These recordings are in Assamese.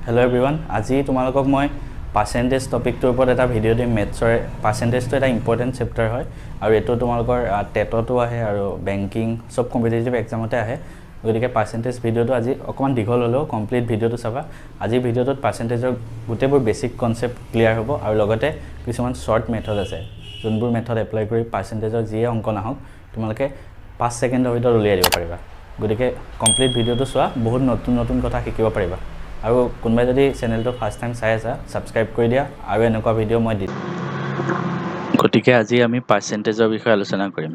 Hello everyone. আজি তোমালোকক মই পাৰ্সেন্টেজ টপিকটোৰ ওপৰত এটা ভিডিও দিম মেথছৰ পাৰ্সেন্টেজটো এটা ইম্পৰ্টেন্ট চেপ্টাৰ হয় আৰু এটো তোমালোকৰ টেটতো আহে আৰু বেংকিং সব কম্পিটিটিভ এক্সামতে আহে গতিকে পার্সেন্টেজ ভিডিওটো আজি অকমান দীঘল হলো কমপ্লিট ভিডিওটো চাবা আজি ভিডিওটোত পাৰ্সেন্টেজৰ গোটেইবোৰ বেসিক কনসেপ্ট ক্লিয়াৰ হ'ব আৰু লগতে কিছুমান শৰ্ট মেথড আছে যোনবোৰ মেথড এপ্লাই কৰি পাৰ্সেন্টেজৰ যিয়ে অংক নাহক তোমালোকে 5 সেকেন্ডৰ ভিতৰত উলিয়াই দিব পাৰিবা গতিকে কমপ্লিট ভিডিওটো চোৱা বহুত নতুন নতুন কথা শিকিব পাৰিবা আৰু কোনবাই যদি চেনেলটো ফাৰ্স্ট টাইম চাই আছা সাবস্ক্ৰাইব কৰি দিয়া আৰু এনেকুৱা ভিডিও মই দিম গতিকে আজি আমি পাৰ্সেন্টেজৰ বিষয়ে আলোচনা কৰিম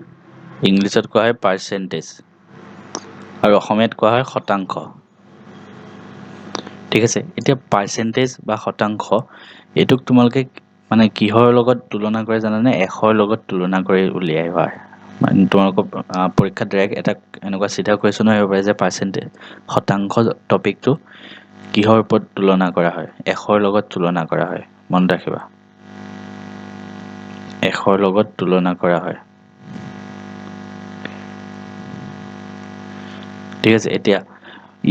ইংলিছত কোৱা হয় পাৰ্সেন্টেজ আৰু অসমীয়াত কোৱা হয় শতাংশ ঠিক আছে এতিয়া পাৰ্সেন্টেজ বা শতাংশ এটুক তোমালোকে মানে কিহৰ লগত তুলনা কৰে জানানে এশৰ লগত তুলনা কৰি উলিয়াই হয় মানে তোমালোকৰ পৰীক্ষাত ডাইৰেক্ট এটা এনেকুৱা সিধা কোৱেশ্চন আহিব পাৰে যে পাৰ্সেন্টেজ শতাংশ টপিকটো কিহৰ ওপৰত তুলনা কৰা হয় এশৰ লগত তুলনা কৰা হয় মন ৰাখিবা এশৰ লগত তুলনা কৰা হয় ঠিক আছে এতিয়া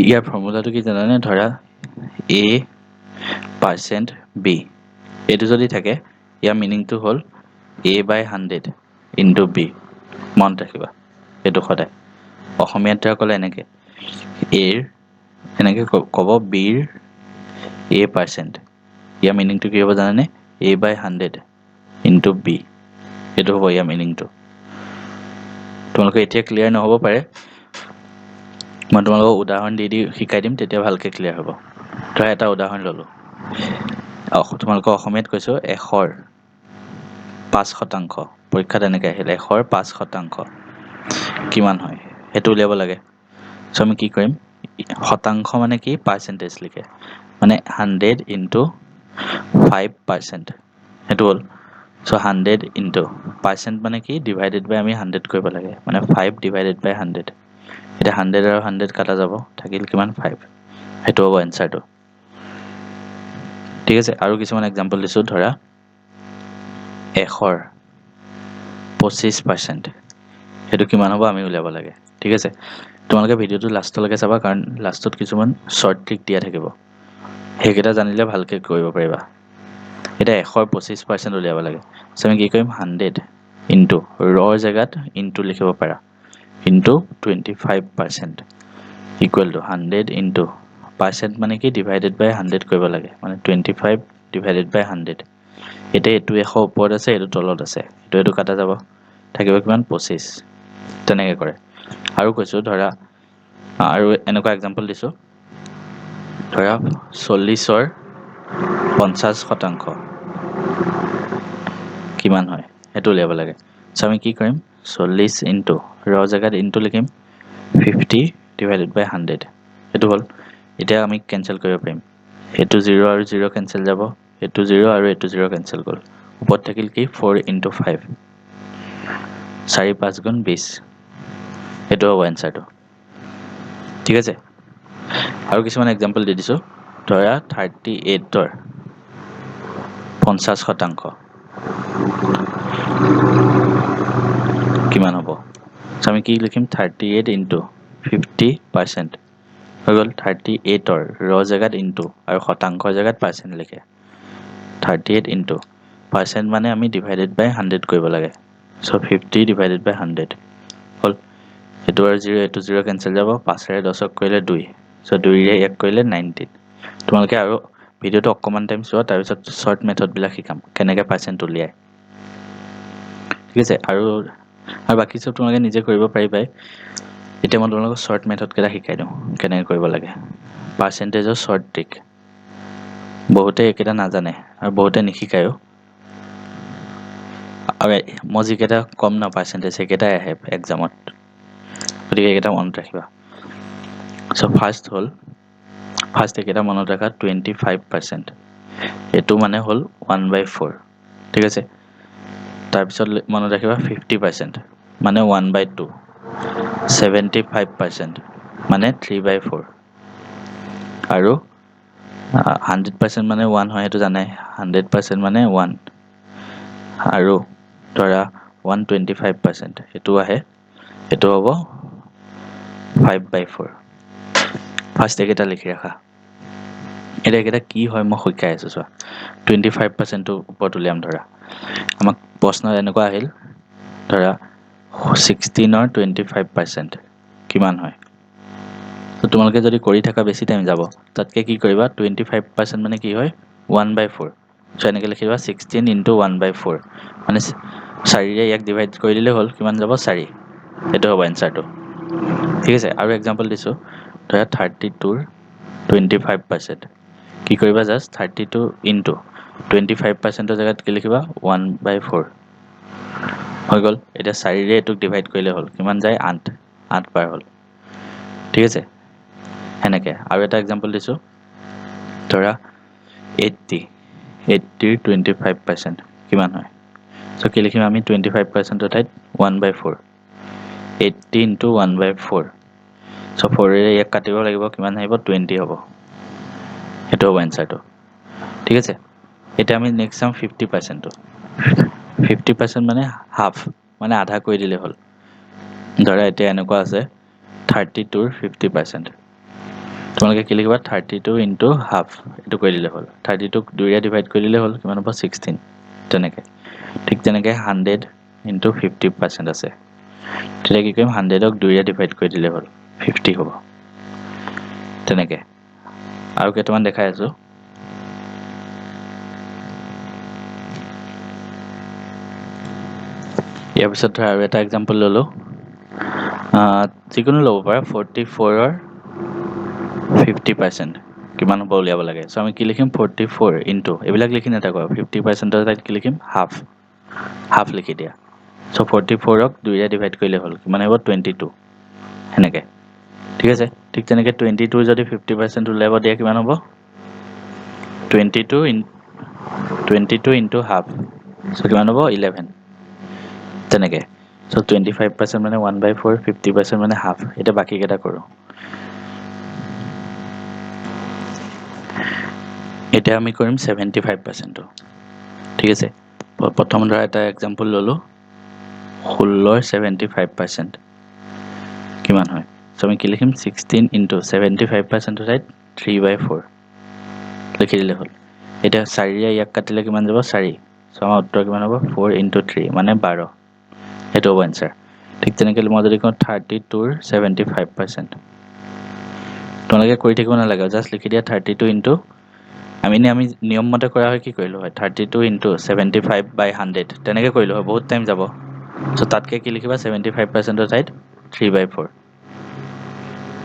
ইয়াৰ ফৰ্মুলাটো কি জানানে ধৰা a পাৰ্সেন্ট b এটো যদি থাকে ইয়াৰ মিনিংটো হ'ল a by 100 into b মন ৰাখিবা এটো সদায় অসমীয়াত ক'লে এনেকে a এনেকে ক'ব b ৰ a পাৰ্সেন্ট ইয়াৰ মিনিংটো কি হ'ব জানানে a by 100 into b এটো হ'ব ইয়াৰ মিনিংটো তোমালোকে এতিয়া ক্লিয়াৰ নহ'ব পাৰে মই তোমালোকক উদাহৰণ দি শিকাই দিম তেতিয়া ভালকে ক্লিয়াৰ হ'ব ধৰা এটা উদাহৰণ ললো তোমালোকক অসমীয়াত কৈছো এশৰ 5% পৰীক্ষাত এনেকৈ আহিলে এশৰ 5% কিমান হয় হেতু উলিয়াব লাগে সো আমি কি কৰিম শতাংশ মানে কি পার্সেন্টেজ লিখে মানে 100 into 5% হেতু হ'ল সো 100 into পার্সেন্ট মানে কি ডিভাইডেড বাই আমি 100 কৰিব লাগে মানে 5 divided by 100 এটা 100 আৰু 100 কাটা যাব থাকিল কিমান 5 হেতু হ'ব এনসাৰটো ঠিক আছে আৰু কিছুমান एग्जांपल দিছো ধৰা এশৰ 25% হেতু কিমান হ'ব আমি উলিয়াব লাগে ঠিক আছে তোমালোকে ভিডিওটো লাষ্টলৈকে চাবা কাৰণ লাষ্টত কিছুমান শৰ্ট ট্ৰিক দিয়া থাকিব হেকেটা জানিলে ভালকে কৰিব পাৰিবা এটা এশৰ 25% উলিয়াব লাগে সো আমি কি কৰিম 100 into ৰৰ জাগাত into লিখিব পাৰা into 25% equal to 100 into percent মানে কি divided by 100 কৰিব লাগে মানে 25 divided by 100 এটা এটো এশ ওপৰত আছে এটো তলত আছে এটো কাটা যাব থাকিব কিমান 25 তেনেকে কৰে আৰু কৈছো ধৰা আৰু এনেকুৱা एग्जांपल দিছো ধৰা 40ৰ 50% কিমান হয় এটো উলিয়াব লাগে সো আমি কি কৰিম 40 into ৰ জাগাত into লিখিম 50 divided by 100 এটো হ'ল এতিয়া আমি ক্যানসেল কৰিব পাৰিম এটো 0 আৰু 0 ক্যানসেল যাব এটো 0 আৰু এটো 0 ক্যানসেল গল ওপৰত থাকিল কি 4 into 5 4 5 গুণ 20 এটো হ'ব এনসাৰটো ঠিক আছে আৰু কিছুমান एग्जांपल দি দিছো ধৰা 38ৰ 50% কিমান হ'ব সো আমি কি লিখিম 38 into 50% হৈ গল 38ৰ ৰ জাগাত into আৰু শতাংশৰ জাগাত পাৰ্সেন্ট লিখে 38 into পাৰ্সেন্ট মানে আমি ডিভাইডেড বাই 100 কৰিব লাগে সো 50 divided by 100 হল এটো আৰু 0 এটো 0 ক্যানসেল যাব 5 ৰে 10ক কৰিলে 2 সো 2 ৰে 1 কৰিলে 19 তোমালোকে আৰু ভিডিওটো অকমান টাইম চোৱা তাৰ পিছত শৰ্ট মেথড বিলাক শিকাম কেনেকৈ পাৰ্সেন্ট উলিয়াই ঠিক আছে আৰু বাকি সব তোমালোকে নিজে কৰিব পাৰিবাই এতিয়া মই তোমালোকক শৰ্ট মেথড কেটা শিকাই দিওঁ কেনেকৈ কৰিব লাগে পাৰ্সেন্টেজৰ শৰ্ট ট্ৰিক বহুতে একেটা নাজানে আৰু বহুতে নিশিকায়ও আৰু মই যিকেটা কম না পাৰ্সেন্টেজ একেটাই আহে এক্সামত গতিকে একেটা মনত ৰাখিবা সো ফাৰ্স্ট একেটা মনত ৰাখা 25% এটো মানে হ'ল 1/4 ঠিক আছে তাৰ পিছত মনত ৰাখিবা 50% মানে 1/2 75% মানে 3/4 আৰু 100% মানে 1 হয় এটো জানাই 100% মানে 1 আৰু ধৰা 125% এটো আহে এটো হ'ব 5/4 ফাৰ্স্ট একেটা লিখি ৰাখা এটা কি হয় মই শিকাই আছোঁ চোৱা 25%টো ওপৰত উলিয়াম ধৰা আমাক প্ৰশ্ন এনেকুৱা আহিল ধৰা 16ৰ 25% কিমান হয় তো তোমালোকে যদি কৰি থাকা বেছি টাইম যাব তাতকে কি কৰিবা 25% মানে কি হয় 1/4 চ' এনেকৈ লিখিবা 16 ইনটু 1/4 মানে 4ৰে ইয়াক ডিভাইড কৰি দিলে হ'ল কিমান যাব 4 এইটো হ'ব এনচাৰটো ঠিক আছে আৰু এক্সাম্পল দিছোঁ ধৰা 32ৰ 25% কি কৰিবা জাষ্ট 32 ইনটু 25%ৰ জেগাত কি লিখিবা 1/4 হৈ গ'ল এতিয়া 4ৰে এইটোক ডিভাইড কৰিলে হ'ল কিমান যায় 8 বাৰ হ'ল ঠিক আছে সেনেকৈ আৰু এটা এক্সাম্পল দিছোঁ ধৰা 80ৰ 25% কিমান হয় চ' কি লিখিম আমি 25%ৰ ঠাইত 1/4 80 ইনটু 1/4 চ' 4ৰে ইয়াক কাটিব লাগিব কিমান আহিব 20 হ'ব সেইটো হ'ব এনচাৰটো ঠিক আছে এতিয়া আমি নেক্সট চাম 50%টো 50% মানে হাফ মানে আধা কৰি দিলে হ'ল ধৰা এতিয়া এনেকুৱা আছে 32ৰ 50% তোমালোকে কি লিখিবা 32 ইনটু হাফ এইটো কৰি দিলে হ'ল 32ক 2ৰে ডিভাইড কৰি দিলে হ'ল কিমান হ'ব 16 তেনেকৈ ঠিক তেনেকৈ 100 ইনটু 50% আছে তেতিয়া কি কৰিম 100ক 2ৰে ডিভাইড কৰি দিলে হ'ল 50 হ'ব তেনেকৈ আৰু কেইটামান দেখাই আছোঁ ইয়াৰ পিছত ধৰা আৰু এটা এক্সাম্পল ল'লোঁ যিকোনো ল'ব পাৰা 44ৰ 50% কিমান হ'ব উলিয়াব লাগে চ' আমি কি লিখিম 44 ইনটু এইবিলাক লিখি নাথাকোঁ 50%ৰ ঠাইত কি লিখিম হাফ লিখি দিয়া চ' 44ক 2ৰে ডিভাইড কৰিলে হ'ল কিমান হ'ব 22 সেনেকৈ ঠিক আছে ঠিক তেনেকৈ 22 যদি 50% উলিয়াব দিয়ে কিমান হ'ব 22 ইনটু হাফ চ' কিমান হ'ব 11 তেনেকৈ চ' 25% মানে 1/4 50% মানে হাফ এতিয়া বাকীকেইটা কৰোঁ এতিয়া আমি কৰিম 75%টো ঠিক আছে প্ৰথম ধৰা এটা এক্সাম্পল ল'লোঁ 16ৰ 75% কিমান হয় চ' আমি কি লিখিম 16 ইনটু 75%ৰ ঠাইত 3/4 লিখি দিলে হ'ল এতিয়া 4ৰে ইয়াক কাটিলে কিমান যাব 4 চ' আমাৰ উত্তৰ কিমান হ'ব 4 ইনটু 3 মানে 12 সেইটো হ'ব এনচাৰ ঠিক তেনেকৈ মই যদি কওঁ 32ৰ 75% তোমালোকে কৰি থাকিব নালাগে জাষ্ট লিখি দিয়া 32 ইনটু আমি নিয়ম মতে কৰা হয় কি কৰিলোঁ হয় 32 ইনটু 75/100 তেনেকৈ কৰিলোঁ হয় বহুত টাইম যাব চ' তাতকৈ কি লিখিবা 75%ৰ ঠাইত 3/4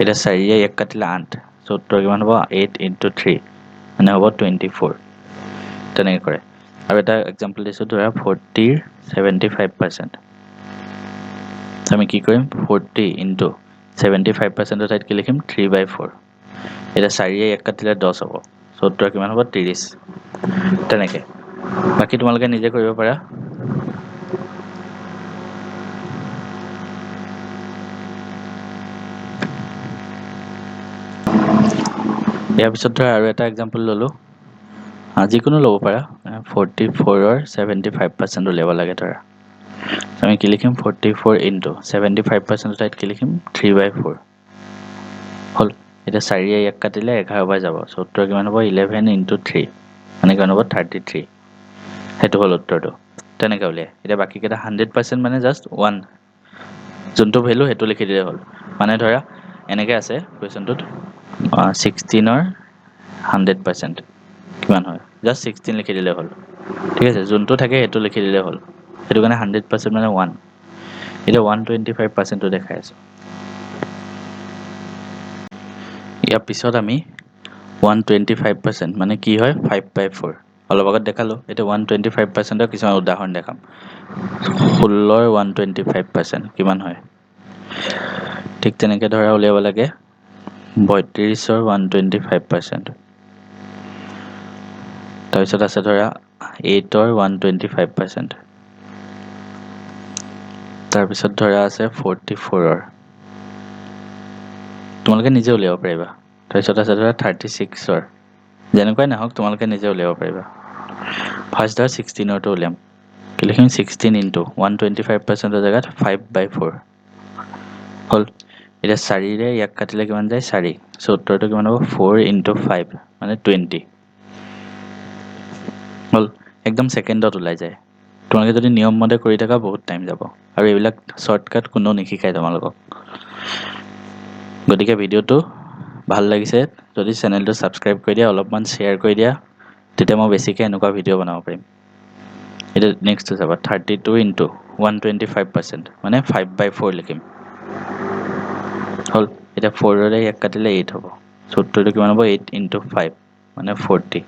এতিয়া 4ৰে ইয়াক কাটিলে 8 চ' উত্তৰ কিমান হ'ব 8 ইনটু 3 মানে হ'ব 24 তেনেকৈ কৰে আৰু এটা এক্সাম্পল দিছোঁ ধৰা 40ৰ 75% আমি কি কৰিম 40 ইনটু 75%ৰ ঠাইত কি লিখিম 3/4 এতিয়া 4ৰে ইয়াক কাটিলে 10 হ'ব চ' উত্তৰ কিমান হ'ব 30 তেনেকৈ বাকী তোমালোকে নিজে কৰিব পাৰা ইয়াৰ পিছত ধৰা আৰু এটা এক্সাম্পল ল'লোঁ যিকোনো ল'ব পাৰা 44ৰ 75% উলিয়াব লাগে ধৰা আমি কি লিখিম 44 ইনটু 75%ৰ ঠাইত কি লিখিম 3/4 হ'ল এতিয়া 4ৰে ইয়াক কাটিলে 11 বাৰ যাব চ' উত্তৰ কিমান হ'ব 11 ইনটু 3 মানে কিমান হ'ব 33 সেইটো হ'ল উত্তৰটো তেনেকৈ উলিয়াই এতিয়া বাকীকেইটা 100% মানে জাষ্ট 1 যোনটো ভেলু সেইটো লিখি দিলে হ'ল মানে ধৰা এনেকৈ আছে কুৱেশ্যনটোত 16ৰ 100% কিমান হয় জাষ্ট 16 লিখি দিলে হ'ল ঠিক আছে যোনটো থাকে সেইটো লিখি দিলে হ'ল সেইটো কাৰণে 100% মানে 1 এতিয়া 125%টো দেখাই আছোঁ ইয়াৰ পিছত আমি 125% মানে কি হয় 5/4 অলপ আগত দেখালোঁ এতিয়া 125%ৰ কিছুমান উদাহৰণ দেখাম 16ৰ 125% কিমান হয় ঠিক তেনেকৈ ধৰা উলিয়াব লাগে 32ৰ 125% তাৰপিছত আছে ধৰা 8ৰ 125% তাৰপিছত ধৰা আছে 44ৰ তোমালোকে নিজে উলিয়াব পাৰিবা তাৰপিছত আছে ধৰা 36ৰ যেনেকুৱাই নহওক তোমালোকে নিজে উলিয়াব পাৰিবা ফাৰ্ষ্ট ধৰা 16ৰটো উলিয়াম কি লিখিম 16 ইনটু 125%ৰ জেগাত 5/4 হ'ল এতিয়া 4ৰে ইয়াক কাটিলে কিমান যায় 4 চ' উত্তৰটো কিমান হ'ব 4 ইনটু 5 মানে 20 হ'ল একদম ছেকেণ্ডত ওলাই যায় তোমালোকে যদি নিয়ম মতে কৰি থাকা বহুত টাইম যাব আৰু এইবিলাক শ্বৰ্টকাট কোনো নিশিকায় তোমালোকক গতিকে ভিডিঅ'টো ভাল লাগিছে যদি চেনেলটো ছাবস্ক্ৰাইব কৰি দিয়া অলপমান শ্বেয়াৰ কৰি দিয়া তেতিয়া মই বেছিকৈ এনেকুৱা ভিডিঅ' বনাব পাৰিম এতিয়া নেক্সটটো চাবা 32 ইনটু 125% মানে 5/4 লিখিম হ'ল এতিয়া 4ৰে ইয়াক কাটিলে 8 হ'ব চ' উত্তৰটো কিমান হ'ব 8 ইনটু 5 মানে 40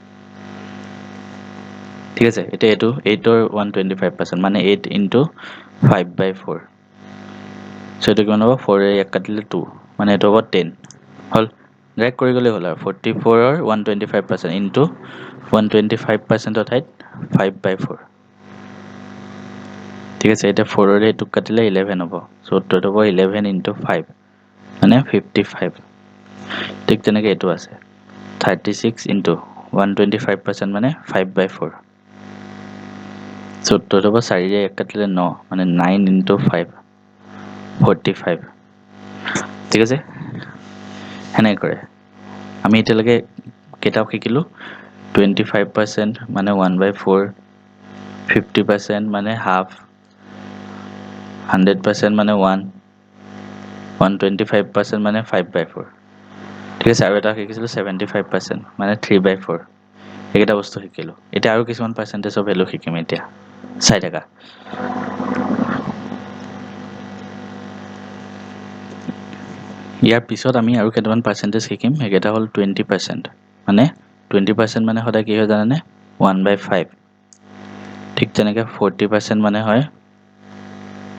ঠিক আছে এতিয়া এইটো 8ৰ 125% মানে 8 ইনটু 5/4 চ' এইটো কিমান হ'ব 4ৰে ইয়াক কাটিলে 2 মানে এইটো হ'ব 10 হ'ল ডাইৰেক্ট কৰি গ'লেই হ'ল আৰু 44ৰ 125% ইনটু 125%ৰ ঠাইত 5/4 ঠিক আছে এতিয়া 4ৰে এইটোক কাটিলে 11 হ'ব চ' উত্তৰটো হ'ব 11 ইনটু 5 মানে 55 ঠিক তেনেকৈ এইটো আছে 36 ইনটু 125% মানে 5/4 চ' উত্তৰটো হ'ব 4ৰে এক কাটিলে 9 মানে 9 ইনটু 5 45 ঠিক আছে সেনেকৈ কৰে আমি এতিয়ালৈকে কেইটাও শিকিলোঁ 25% মানে 1/4 50% মানে হাফ 100% মানে 1 125% মানে 5/4 ঠিক আছে আৰু এটা শিকিছিলোঁ 75% মানে 3/4 এইকেইটা বস্তু শিকিলোঁ এতিয়া আৰু কিছুমান পাৰ্চেণ্টেজৰ ভেলু শিকিম এতিয়া চাই থাকা ইয়াৰ পিছত আমি আৰু কেইটামান পাৰ্চেণ্টেজ শিকিম সেইকেইটা হ'ল 20% মানে 20% মানে সদায় কি হয় জানানে 1/5 ঠিক তেনেকৈ 40% মানে হয়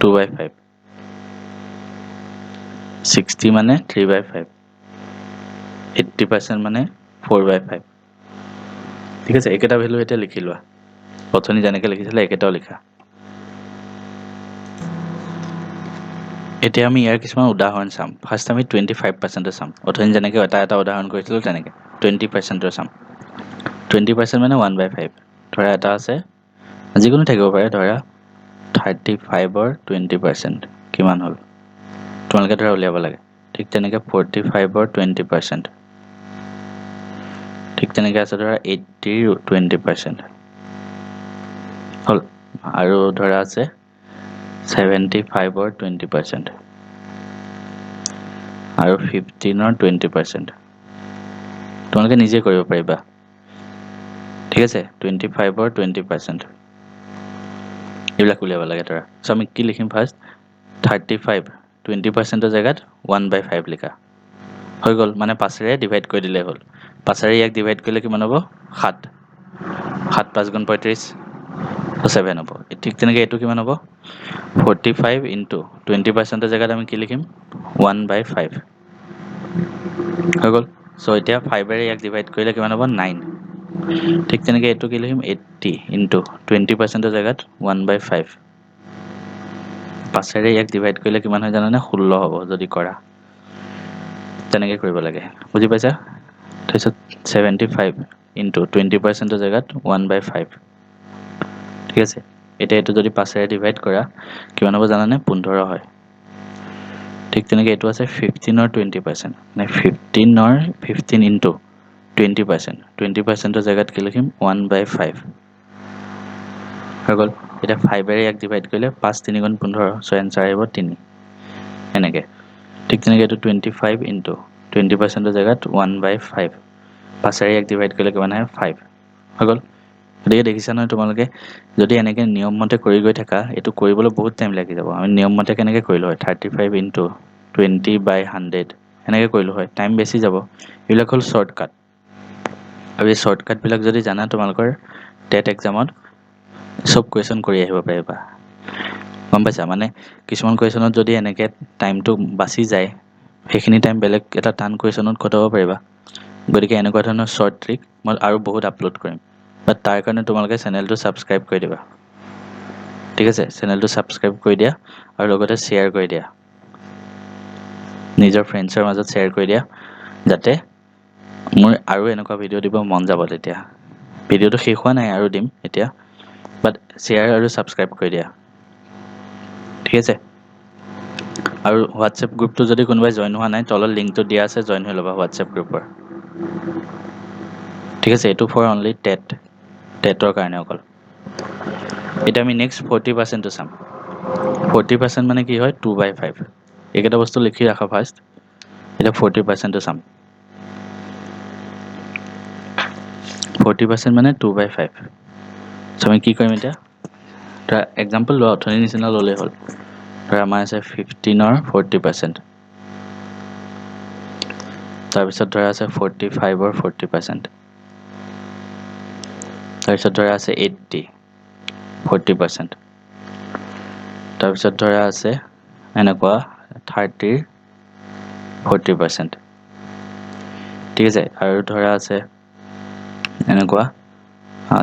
2/5 60 মানে 3/5 80% মানে 4/5 ঠিক আছে এইকেইটা ভেলু এতিয়া লিখি লোৱা অথনি যেনেকৈ লিখিছিলে একেটাও লিখা এতিয়া আমি ইয়াৰ কিছুমান উদাহৰণ চাম ফাৰ্ষ্ট আমি 25%ৰ চাম অথনি যেনেকৈ এটা উদাহৰণ কৰিছিলোঁ তেনেকৈ 20%ৰ চাম 20% মানে 1/5 ধৰা এটা আছে যিকোনো থাকিব পাৰে ধৰা 35ৰ 20% কিমান হ'ল তোমালোকে ধৰা উলিয়াব লাগে ঠিক তেনেকৈ 45ৰ 20% ঠিক তেনেকৈ আছে ধৰা 80ৰ 20% হ'ল আৰু ধৰা আছে 75ৰ 20% আৰু 15ৰ 20% তোমালোকে নিজে কৰিব পাৰিবা ঠিক আছে 25ৰ 20% এইবিলাক উলিয়াব লাগে ধৰা চ' আমি কি লিখিম ফাৰ্ষ্ট 35 20%ৰ জেগাত 1/5 লিখা হৈ গ'ল মানে 5ৰে ডিভাইড কৰি দিলেই হ'ল 5ৰে ইয়াক ডিভাইড কৰিলে কিমান হ'ব 7 7 5 গুণ 35 7 হ'ব ঠিক তেনেকৈ এইটো কিমান হ'ব 45 ইনটু 20%ৰ জেগাত আমি কি লিখিম 1/5 হৈ গ'ল চ' এতিয়া 5ৰে ইয়াক ডিভাইড কৰিলে কিমান হ'ব 9 ঠিক তেনেকৈ এইটো কি লিখিম 80 ইনটু 20%ৰ জেগাত 1/5 5ৰে ইয়াক ডিভাইড কৰিলে কিমান হয় জানানে 16 হ'ব যদি কৰা তেনেকৈ কৰিব লাগে বুজি পাইছা তাৰপিছত 75 ইনটু 20%ৰ জেগাত 1/5 ঠিক আছে এতিয়া এইটো যদি 5ৰে ডিভাইড কৰা কিমান হ'ব জানানে 15 হয় ঠিক তেনেকৈ এইটো আছে 15ৰ 20% মানে 15ৰ 15 ইনটু 20% 20%ৰ জেগাত কি লিখিম 1/5 হৈ গ'ল এতিয়া 5ৰে ইয়াক ডিভাইড কৰিলে 5 3 গুণ 15 চ' এনচাৰ আহিব 3 এনেকৈ ঠিক তেনেকৈ এইটো 25 ইনটু 20%ৰ জেগাত 1/5 5ৰে ইয়াক ডিভাইড কৰিলে কিমান আহে 5 হৈ গ'ল গতিকে দেখিছা নহয় তোমালোকে যদি এনেকৈ নিয়মমতে কৰি গৈ থাকা এইটো কৰিবলৈ বহুত টাইম লাগি যাব আমি নিয়মমতে কেনেকৈ কৰিলোঁ হয় 35 ইনটু 20/100 এনেকৈ কৰিলোঁ হয় টাইম বেছি যাব এইবিলাক হ'ল শ্বৰ্টকাট আৰু এই শ্বৰ্টকাটবিলাক যদি জানা তোমালোকৰ টেট এক্সামত চব কুৱেশ্যন কৰি আহিব পাৰিবা গম পাইছা মানে কিছুমান কুৱেশ্যনত যদি এনেকৈ টাইমটো বাচি যায় সেইখিনি টাইম বেলেগ এটা টান কুৱেশ্যনত কটাব পাৰিবা গতিকে এনেকুৱা ধৰণৰ শ্বৰ্ট ট্ৰিক মই আৰু বহুত আপলোড কৰিম বাট তাৰ কাৰণে তোমালোকে চেনেলটো ছাবস্ক্ৰাইব কৰি দিবা ঠিক আছে চেনেলটো ছাবস্ক্ৰাইব কৰি দিয়া আৰু লগতে শ্বেয়াৰ কৰি দিয়া নিজৰ ফ্ৰেণ্ডছৰ মাজত শ্বেয়াৰ কৰি দিয়া যাতে মোৰ আৰু এনেকুৱা ভিডিঅ' দিব মন যাব তেতিয়া ভিডিঅ'টো শেষ হোৱা নাই আৰু দিম এতিয়া বাট শ্বেয়াৰ আৰু ছাবস্ক্ৰাইব কৰি দিয়া ঠিক আছে আৰু হোৱাটছএপ গ্ৰুপটো যদি কোনোবাই জইন হোৱা নাই তলত লিংকটো দিয়া আছে জইন হৈ ল'বা হোৱাটছএপ গ্ৰুপৰ ঠিক আছে, এইটো ফৰ অনলি টেটৰ কাৰণে অকল। এতিয়া আমি নেক্সট 40%টো চাম। 40% মানে কি হয় 2/5। এইকেইটা বস্তু লিখি ৰাখা ফাৰ্ষ্ট। এতিয়া 40%টো চাম। 40% মানে 2/5। চ' আমি কি কৰিম এতিয়া, ধৰা এক্সাম্পল লোৱা, অথনি নিচিনা ল'লেই হ'ল। ধৰা আমাৰ আছে 15ৰ 40%। তাৰপিছত ধৰা আছে 45ৰ 40%। তাৰপিছত ধৰা আছে 80 40%। তাৰপিছত ধৰা আছে এনেকুৱা 30ৰ 40%। ঠিক আছে, আৰু ধৰা আছে এনেকুৱা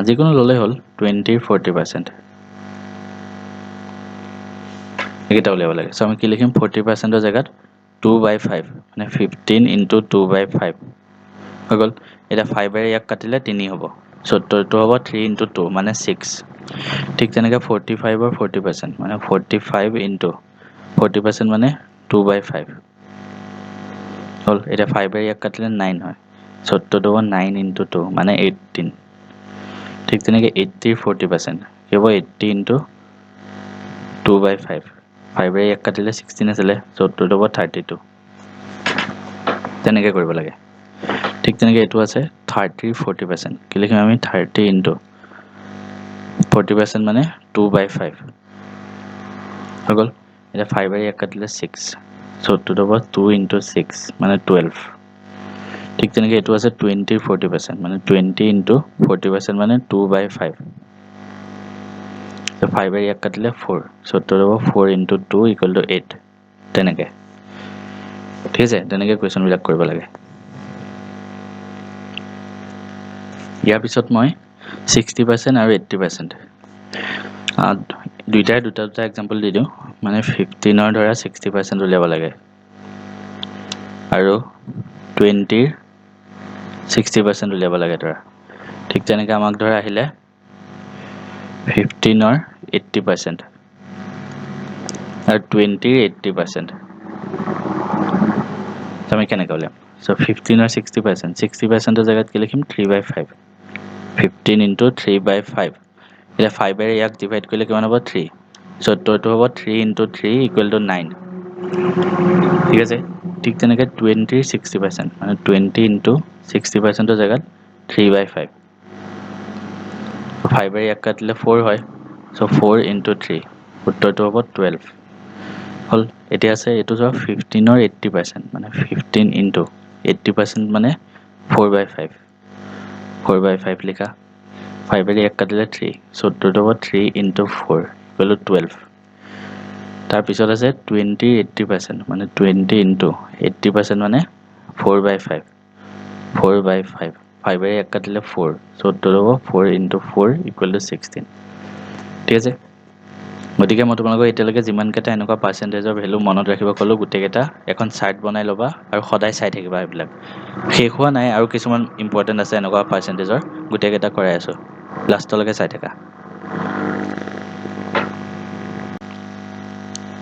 যিকোনো ল'লেই হ'ল 20ৰ 40%। এইকেইটা উলিয়াব লাগে। চ' আমি কি লিখিম, 40%ৰ জেগাত 2/5 মানে 15 ইনটু 2/5 হৈ গ'ল। এতিয়া 5ৰে ইয়াক কাটিলে 3 হ'ব। 70টো হ'ব 3 ইনটু 2 মানে 6। ঠিক তেনেকৈ 45ৰ 40% মানে 45 ইনটু 40% মানে 2/5 হ'ল। এতিয়া 5ৰে ইয়াক কাটিলে 9 হয়। 70টো হ'ব 9 ইনটু 2 মানে 18। ঠিক তেনেকৈ 80ৰ 40% কি হ'ব, 80 ইনটু 2/5। 5ৰে ইয়াক কাটিলে 16 আছিলে, 70টো হ'ব 32। তেনেকৈ কৰিব লাগে। ঠিক তেনেকৈ এইটো আছে 30ৰ 40%। কি লিখিম আমি, 30 ইনটু 40% মানে 2/5 হৈ গ'ল। এতিয়া 5ৰে ইয়াক কাটিলে 6, 70টো হ'ব 2 ইনটু 6 মানে 12। ঠিক তেনেকৈ এইটো আছে 20ৰ 40% মানে 20 ইনটু 40% মানে 2/5। 5ৰে ইয়াক কাটিলে 4, 70টো হ'ব 4 ইনটু 2 ইকুৱেল টু 8। তেনেকৈ ঠিক আছে, তেনেকৈ কুৱেশ্যনবিলাক কৰিব লাগে। ইয়াৰ পিছত মই 60% আৰু 80% দুইটাই দুটা এক্সাম্পল দি দিওঁ। মানে 15ৰ ধৰা 60% উলিয়াব লাগে আৰু 20ৰ 60% উলিয়াব লাগে ধৰা। ঠিক তেনেকৈ আমাক ধৰা আহিলে 15ৰ 80% আৰু 20ৰ 80%। আমি কেনেকৈ উলিয়াম, চ' 15ৰ 60%, 60%ৰ জেগাত কি লিখিম, 3/5। 15 ইনটু 3/5। এতিয়া 5ৰে ইয়াক ডিভাইড কৰিলে কিমান হ'ব, 3। 70টো হ'ব 3 ইনটু 3 ইকুৱেল টু 9। ঠিক আছে, ঠিক তেনেকৈ 20ৰ 60% মানে 20 ইনটু 60%ৰ জেগাত 3/5। 5ৰে ইয়াক কাটিলে 4 হয়, চ' 4 ইনটু 3, উত্তৰটো হ'ব 12 হ'ল। এতিয়া আছে এইটো চোৱা 15ৰ 80% মানে 15 ইনটু 80% মানে 4/5। 4/5 লিখা। 5ৰে ইয়াক কাটিলে 3, 70টো হ'ব 3 ইনটু 4 ইকুৱেল টু 12। তাৰপিছত আছে 20ৰ 80% মানে 20 ইনটু 80% মানে 4/5। 4/5। 5ৰে ইয়াক কাটিলে 4, 70টো হ'ব 4 ইনটু 4 ইকুৱেল টু 16। ঠিক আছে, গতিকে মই তোমালোকক এতিয়ালৈকে যিমানকেইটা এনেকুৱা পাৰ্চেণ্টেজৰ ভেলু মনত ৰাখিব ক'লোঁ, গোটেইকেইটা এখন চাৰ্ট বনাই ল'বা আৰু সদায় চাই থাকিবা। এইবিলাক শেষ হোৱা নাই, আৰু কিছুমান ইম্পৰ্টেণ্ট আছে এনেকুৱা পাৰ্চেণ্টেজৰ, গোটেইকেইটা কৰাই আছোঁ, লাষ্টলৈকে চাই থাকা।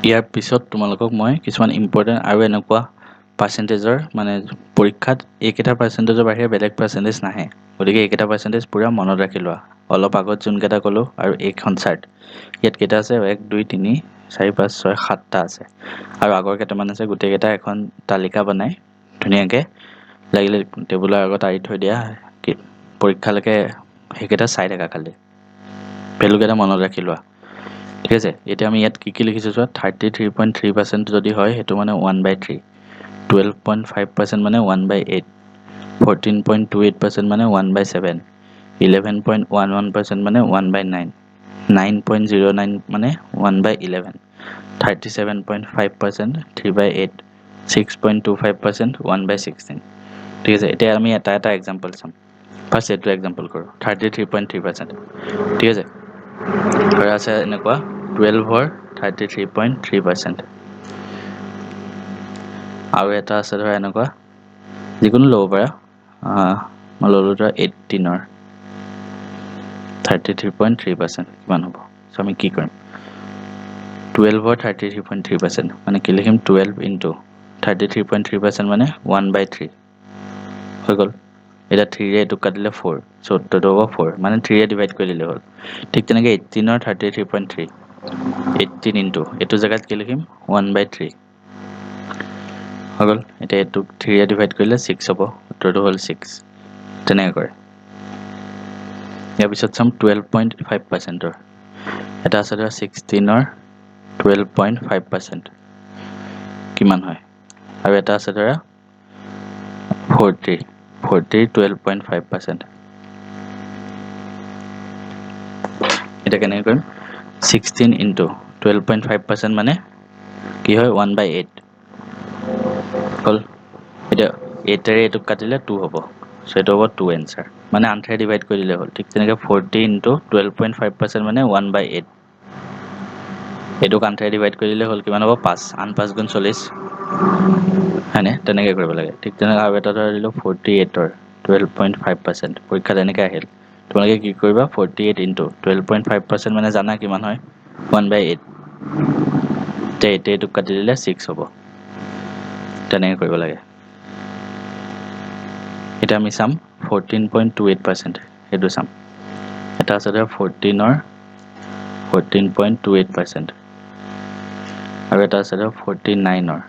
ইয়াৰ পিছত তোমালোকক মই কিছুমান ইম্পৰ্টেণ্ট আৰু এনেকুৱা পাৰ্চেণ্টেজৰ মানে পৰীক্ষাত এইকেইটা পাৰ্চেণ্টেজৰ বাহিৰে বেলেগ পাৰ্চেণ্টেজ নাহে, গতিকে এইকেইটা পাৰ্চেণ্টেজ পূৰা মনত ৰাখি লোৱা। অলপ আগত যোনকেইটা ক'লোঁ আৰু এইখন চাৰ্ট, ইয়াত কেইটা আছে, 1 2 3 4 5 6 7টা আছে, আৰু আগৰ কেইটামান আছে। গোটেইকেইটা এখন তালিকা বনাই ধুনীয়াকৈ লাগিলে টেবুলৰ আগত আঁৰি থৈ দিয়া, পৰীক্ষালৈকে সেইকেইটা চাই থাকা, খালি ভেলুকেইটা মনত ৰাখি লোৱা। ঠিক আছে, এতিয়া আমি ইয়াত কি লিখিছোঁ চোৱা, 33.3% যদি হয় সেইটো মানে 1/3, 12.5% মানে 1/8, 14.28% মানে 1/7, 11.11% মানে 1/9, 9.09 মানে 1/11, 37.5% 3/8, 6.25% 1/16। ঠিক আছে, এতিয়া আমি এটা এটা এক্সাম্পল চাম। ফাৰ্ষ্ট এইটো এক্সাম্পল কৰোঁ, 33.3%। ঠিক আছে, ধৰা আছে এনেকুৱা 12ৰ 33.3%, আৰু এটা আছে ধৰা এনেকুৱা যিকোনো ল'ব পাৰা। মই ল'লোঁ ধৰা 18ৰ 33.3% কিমান হ'ব। চ' আমি কি কৰিম, 12ৰ 33.3% মানে কি লিখিম, 12 ইনটু 33.3% মানে 1/3 হৈ গ'ল। এটা 3 ৰে এইটো কাটিলে 4 সো উত্তৰটো হ'ব 4 মানে 3 ৰে ডিভাইড কৰি দিলে হ'ল ঠিক তেনেকৈ 18 ৰ 33.3 18 ইনটু এইটো জায়গাত কি লিখিম 1/3 হৈ গ'ল এতিয়া এইটো 3 ৰে ডিভাইড কৰিলে 6 হ'ব উত্তৰটো হ'ল 6 তেনেকৈ কৰে ইয়াৰ পিছত চাম 12.5% ৰ এটা আছে ধৰা 16 ৰ 12.5% কিমান হয় আৰু এটা আছে ধৰা 40 12.5% এটা কেনেকৈ কৰিম 16 ইনটু 12.5% মানে কি হয় 1/8 হ'ল এতিয়া 8 ৰে এইটো কাটিলে 2 হ'ব সো এইটো হ'ব 2 এনসাৰ মানে আনথাৰে ডিভাইড কৰি দিলে হ'ল ঠিক তেনেকৈ 40 ইনটু 12.5% মানে 1/8 এইটো আনথাৰে ডিভাইড কৰি দিলে হ'ল কিমান হ'ব 5 আন 5 গুণ 40 হয়নে তেনেকৈ কৰিব লাগে ঠিক তেনেকৈ আৰু এটা ধৰা দিলোঁ 48 ৰ 12.5% পৰীক্ষাত এনেকৈ আহিল তোমালোকে কি কৰিবা 48 ইনটু 12.5% মানে জানা কিমান হয় 1/8 তে এইটোক কাটি দিলে 6 হ'ব তেনেকৈ কৰিব লাগে এতিয়া আমি চাম 14.28% সেইটো চাম এটা আছে ধৰা 14 ৰ 14.28% আৰু এটা আছে ধৰা 49 ৰ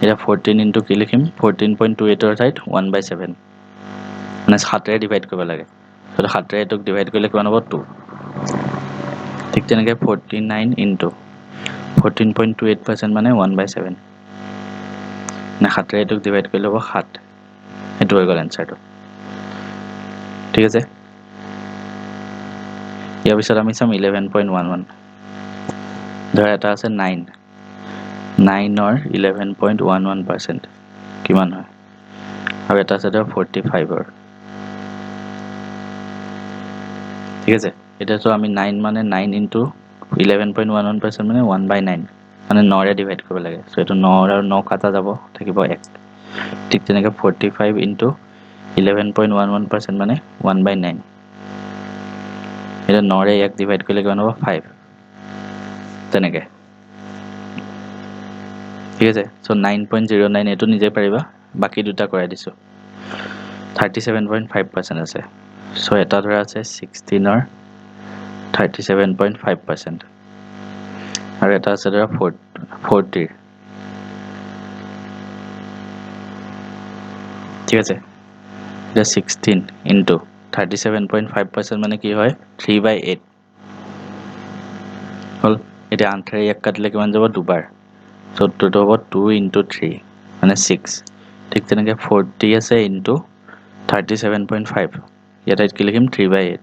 এটা 14 ইনটু কি লিখিম 14.28 ৰ ঠাইত 1/7 মানে 7 ৰে ডিভাইড কৰিব লাগে সো 7 ৰে এইটোক ডিভাইড কৰিলে কিমান হ'ব 2 ঠিক তেনেকৈ 49 ইনটু 14.28% মানে 1/7 মানে 7 ৰে এইটোক ডিভাইড কৰিলে হ'ব 7 এইটো হৈ গ'ল এনসাৰটো ঠিক আছে ইয়াৰ পিছত আমি চাম 11.11 ধৰা এটা আছে 9 9 ৰ 11.11% কিমান হয় আৰু এটা আছে ধৰা 45 ৰ ঠিক আছে এতিয়াতো আমি 9 মানে 9 ইনটু 11.11% মানে 1/9 মানে 9 ৰে ডিভাইড কৰিব লাগে সো এইটো 9 আৰু 9 কাটা যাব থাকিব 1 ঠিক তেনেকৈ 45 ইনটু 11.11% মানে 1/9 এটা 9 ৰে 1 ডিভাইড কৰিলে কিমান হ'ব 5 তেনেকৈ ঠিক আছে সো 9.09 এইটো নিজে পাৰিবা বাকি দুটা কৰাই দিছো 37.5% আছে সো এটা ধৰা আছে 16 ৰ 37.5% আৰু এটা আছে ধৰা 40 ঠিক আছে এতিয়া 16 ইনটু 37.5% মানে কি হয় 3/8 হ'ল এতিয়া আনথাৰে ইয়াক কাটিলে কিমান যাব দুবাৰ সো উত্তৰটো হ'ব 2 ইনটু 3 মানে 6 ঠিক তেনেকৈ 40 আছে ইনটু 37.5 ইয়াত কি লিখিম 3/8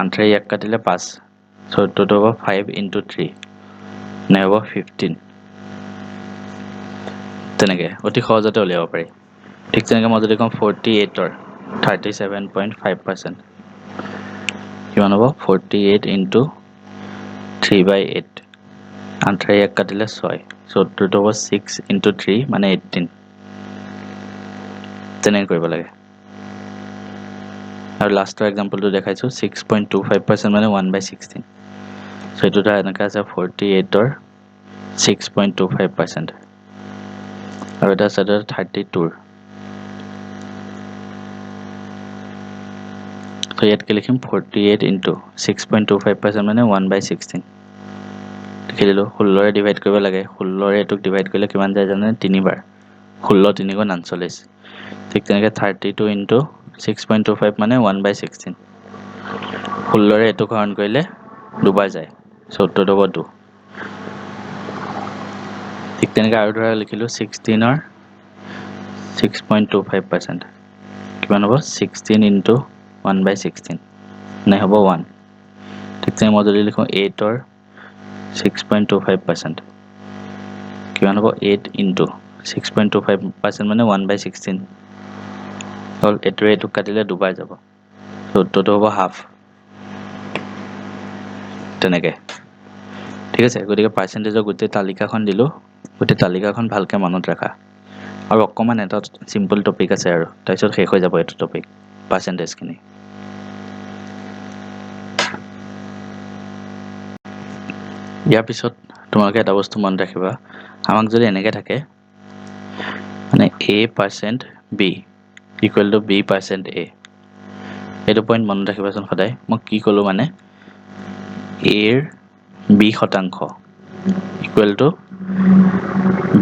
আনথাৰে ইয়াক কাটিলে 5 সো উত্তৰটো হ'ব 5 ইনটু 3 নে হ'ব 15 তেনেকৈ অতি সহজতে উলিয়াব পাৰি ঠিক তেনেকৈ মই যদি কওঁ 48 ৰ 37.5% কিমান হ'ব 48 ইনটু 3/8 আনথাৰে ইয়াক কাটিলে 6 সো উত্তৰটো হ'ব 6 ইনটু 3 মানে 18 তেনেকৈ কৰিব লাগে আৰু লাষ্টৰ এক্সাম্পলটো দেখাইছোঁ 6.25% মানে 1/16 সো এইটো ধৰা এনেকৈ আছে 48 ৰ 6.25% আৰু এটা আছে 32 ৰ সো ইয়াত কি লিখিম 48 ইনটু 6.25% মানে 1/16 লিখি দিলোঁ 16 ৰে ডিভাইড কৰিব লাগে 16 ৰে এইটোক ডিভাইড কৰিলে কিমান যায় জানে 3 বাৰ 16 3 গুণ 49 ঠিক তেনেকৈ 32 ইনটু 6.25 মানে 1/16 16 ৰে এইটোক হৰণ কৰিলে দুবাৰ যায় সো উত্তৰটো হ'ব 2 ঠিক তেনেকৈ আৰু ধৰা লিখিলোঁ 16 ৰ 6.25% কিমান হ'ব 16 ইনটু 1/16 নে হ'ব 1 ঠিক তেনেকৈ মই যদি লিখোঁ 8 ৰ 6.25% কিমান হ'ব 8 ইনটু 6.25% মানে 1/16 হ'ল এইটোৰে এইটোক কাটিলে দুবাৰ যাব সো উত্তৰটো হ'ব হাফ তেনেকৈ ঠিক আছে গতিকে পাৰ্চেণ্টেজৰ গোটেই তালিকাখন দিলোঁ গোটেই তালিকাখন ভালকৈ মনত ৰাখা আৰু অকণমান এটা চিম্পল টপিক আছে আৰু তাৰপিছত শেষ হৈ যাব এইটো টপিক পাৰ্চেণ্টেজখিনি ইয়াৰ পিছত তোমালোকে এটা বস্তু মনত ৰাখিবা আমাক যদি এনেকৈ থাকে a% b equal to b% a এইটো পইণ্ট মনত ৰাখিবাচোন সদায় মই কি ক'লো মানে a ৰ b শতাংশ ইকুৱেল টু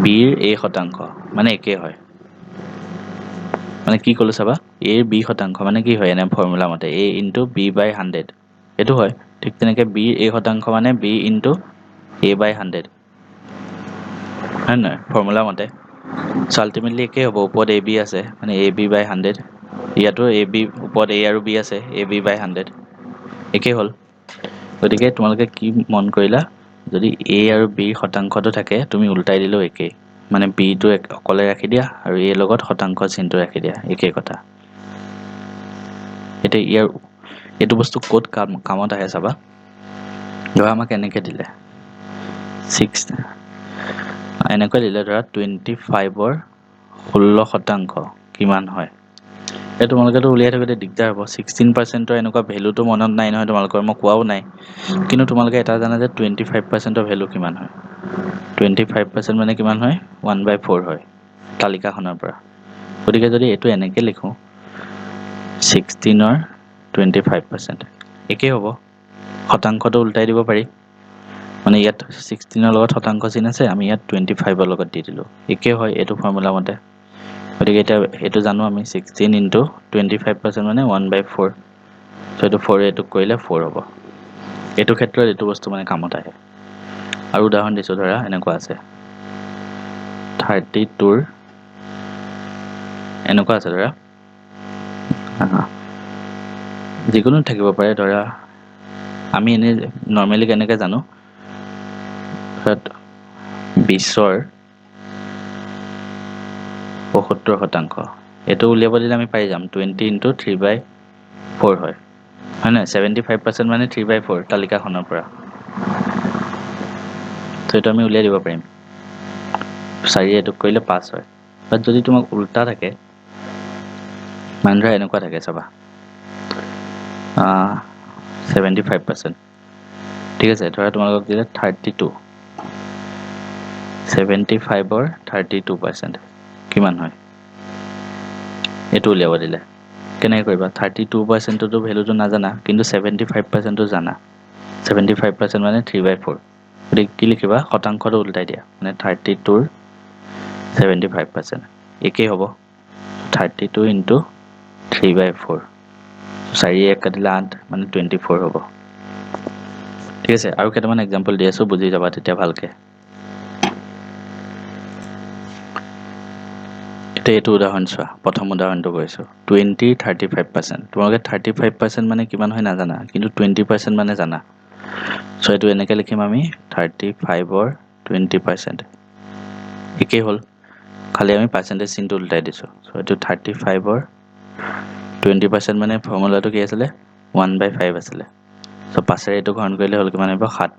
b ৰ a শতাংশ মানে একে হয় মানে কি ক'লো চাবা a ৰ b শতাংশ মানে কি হয় এনে ফৰ্মুলা মতে a ইনটু b বাই 100 এইটো হয় ঠিক তেনেকৈ b ৰ a শতাংশ মানে b ইনটু a বাই 100 হয় নহয় ফৰ্মুলা মতে চ' আল্টিমেটলি একেই হ'ব ওপৰত a b আছে মানে a b বাই 100 ইয়াতো a b ওপৰত a আৰু b আছে a b বাই 100 একেই হ'ল গতিকে তোমালোকে কি মন কৰিলা যদি a আৰু b শতাংশটো থাকে তুমি উল্টাই দিলেও একেই মানে b টো অকলে ৰাখি দিয়া আৰু a লগত শতাংশ চিহ্নটো ৰাখি দিয়া একেই কথা এতিয়া ইয়াৰ এইটো বস্তু ক'ত কামত আহে চাবা ধৰা আমাক এনেকৈ দিলে 6 এনেকৈ দিলে ধৰা 25ৰ 16% কিমান হয় এই তোমালোকেতো উলিয়াই থাকোঁতে দিগদাৰ হ'ব 16%ৰ এনেকুৱা ভেলুটো মনত নাই নহয় তোমালোকৰ মই কোৱাও নাই কিন্তু তোমালোকে এটা জানা যে 25%ৰ ভেলু কিমান হয় 25% মানে কিমান হয় 1/4 হয় তালিকাখনৰ পৰা গতিকে যদি এইটো এনেকৈ লিখোঁ 16ৰ 25% একেই হ'ব শতাংশটো উল্টাই দিব পাৰি মানে ইয়াত 16ৰ লগত শতাংশ চিন আছে আমি ইয়াত 25ৰ লগত দি দিলোঁ একেই হয় এইটো ফৰ্মুলা মতে গতিকে এতিয়া এইটো জানো আমি 16 ইনটু 25% মানে 1/4 চ' এইটো 4 এইটোক কৰিলে 4 হ'ব এইটো ক্ষেত্ৰত এইটো বস্তু মানে কামত আহে আৰু উদাহৰণ দিছোঁ ধৰা এনেকুৱা আছে 32ৰ এনেকুৱা আছে ধৰা যিকোনো থাকিব পাৰে ধৰা আমি এনেই নৰ্মেলি কেনেকৈ জানো 20ৰ 75% এইটো উলিয়াব দিলে আমি পাই যাম 20 ইনটু 3/4 হয় নহয় 75% মানে 3/4 তালিকাখনৰ পৰা ত' এইটো আমি উলিয়াই দিব পাৰিম 4 এইটোক কৰিলে 5 হয় বাট যদি তোমাক উল্টা থাকে মানে ধৰা এনেকুৱা থাকে চাবা 75% ঠিক আছে ধৰা তোমালোকক দিলে 32 75ৰ 32% কিমান হয় এইটো উলিয়াব দিলে কেনেকৈ কৰিবা 32%টো ভেলুটো নাজানা কিন্তু 75%টো জানা 75% মানে 3/4 গতিকে কি লিখিবা শতাংশটো উল্টাই দিয়া মানে 32ৰ 75% একেই হ'ব 32 ইনটু 3/4 4 1 কাটিলে 8 মানে 24 হ'ব ঠিক আছে আৰু কেইটামান এক্সাম্পল দি আছোঁ বুজি যাবা তেতিয়া ভালকৈ এতিয়া এইটো উদাহৰণ চোৱা প্ৰথম উদাহৰণটো কৈছোঁ 35% তোমালোকে 35% মানে কিমান হয় নাজানা কিন্তু 20% মানে জানা চ' এইটো এনেকৈ লিখিম আমি 35ৰ 20% একেই হ'ল খালি আমি পাৰ্চেণ্টেজ চিনটো উল্টাই দিছোঁ চ' এইটো 35ৰ 20% মানে ফৰ্মুলাটো কি আছিলে 1/5 আছিলে চ' 5ৰে এইটো হৰণ কৰিলে হ'ল কিমান আহিব 7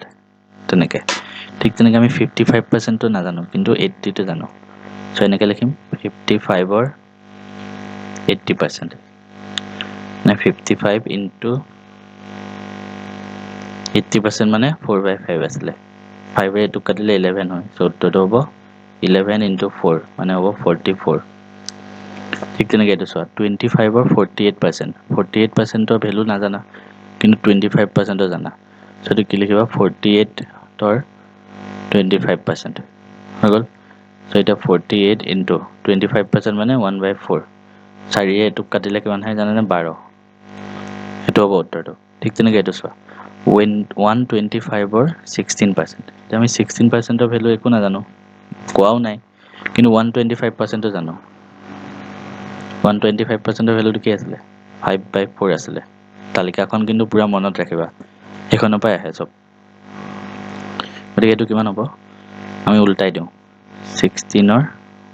তেনেকৈ ঠিক তেনেকৈ আমি 55%টো নাজানো কিন্তু 80টো জানো চ' এনেকৈ লিখিম 55ৰ 80% মানে 55 ইনটু 80% মানে 4/5 আছিলে 5ৰে এইটোক কাটিলে 11 হয় চ' উত্তৰটো হ'ব 11 ইনটু 4 মানে হ'ব 44 ঠিক তেনেকৈ এইটো চোৱা 25ৰ 48%ৰ ভেলু নাজানা কিন্তু 25%ৰ জানা চ' এইটো কি লিখিবা 48ৰ 25% হৈ গ'ল চ' এতিয়া 48 ইনটু 25% মানে 1/4 4ৰে এইটোক কাটিলে কিমান হয় জানানে 12 সেইটো হ'ব উত্তৰটো ঠিক তেনেকৈ এইটো চোৱা 125ৰ 16% এতিয়া আমি 16%ৰ ভেলু একো নাজানো কোৱাও নাই কিন্তু 125%টো জানো 125%ৰ ভেলুটো কি আছিলে 5/4 আছিলে তালিকাখন কিন্তু পূৰা মনত ৰাখিবা সেইখনৰ পৰাই আহে চব গতিকে এইটো কিমান হ'ব আমি উল্টাই দিওঁ 16ৰ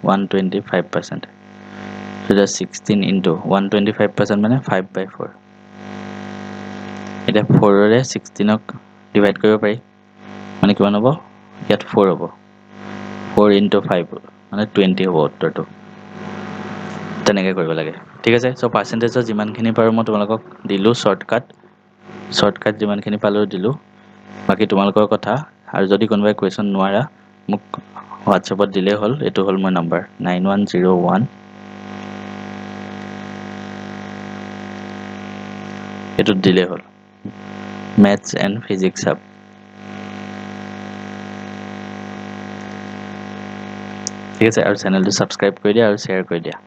125% তেতিয়া 16 ইনটু 125% মানে 5/4 এতিয়া 4ৰে 16ক ডিভাইড কৰিব পাৰি মানে কিমান হ'ব ইয়াত 4 হ'ব 4 ইনটু 5 মানে 20 হ'ব উত্তৰটো তেনেকৈ কৰিব লাগে ঠিক আছে চ' পাৰ্চেণ্টেজৰ যিমানখিনি পাৰোঁ মই তোমালোকক দিলোঁ শ্বৰ্টকাট যিমানখিনি পালোঁ দিলোঁ বাকী তোমালোকৰ কথা আৰু যদি কোনোবাই কুৱেশ্যন নোৱাৰা মোক হোৱাটছএপত দিলেই হ'ল। এইটো হ'ল মোৰ নম্বৰ 9101 এইটোত দিলেই হ'ল মেথছ এণ্ড ফিজিক্স হাব। ঠিক আছে, আৰু চেনেলটো ছাবস্ক্ৰাইব কৰি দিয়া আৰু শ্বেয়াৰ কৰি দিয়া।